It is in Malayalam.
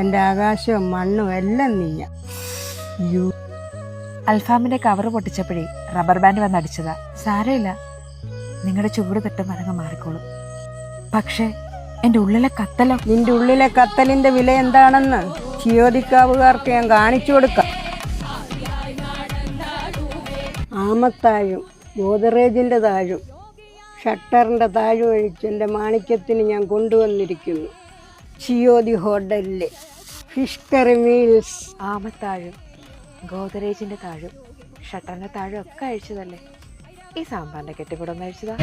എൻ്റെ ആകാശവും മണ്ണും എല്ലാം നീയ. അൽഫാമിന്റെ കവർ പൊട്ടിച്ചപ്പോഴേ റബ്ബർ ബാൻഡ് വന്ന് അടിച്ചതാ. സാരമില്ല, നിങ്ങളുടെ ചൂട് തട്ടും മനങ്ങ് മാറിക്കോളും. പക്ഷേ എൻ്റെ ഉള്ളിലെ കത്തലോ? നിന്റെ ഉള്ളിലെ കത്തലിന്റെ വില എന്താണെന്ന് ചിയോദിക്കാവുകാർക്ക് ഞാൻ കാണിച്ചു കൊടുക്കാം. ആമത്താഴും ഗോദറേജിന്റെ താഴും ഷട്ടറിന്റെ താഴും ഒഴിച്ച് എൻ്റെ മാണിക്യത്തിന് ഞാൻ കൊണ്ടുവന്നിരിക്കുന്നു. ചിയോദി ഹോട്ടലിലെ ഫിഷ് കറി മീൽസ്. ആമത്താഴും ഗോദറേജിന്റെ താഴും ഷട്ടറിന്റെ താഴും ഒക്കെ അഴിച്ചതല്ലേ? ഈ സാമ്പാറിന്റെ കെട്ടിക്കൂടെ ഒന്ന് അഴിച്ചതാ.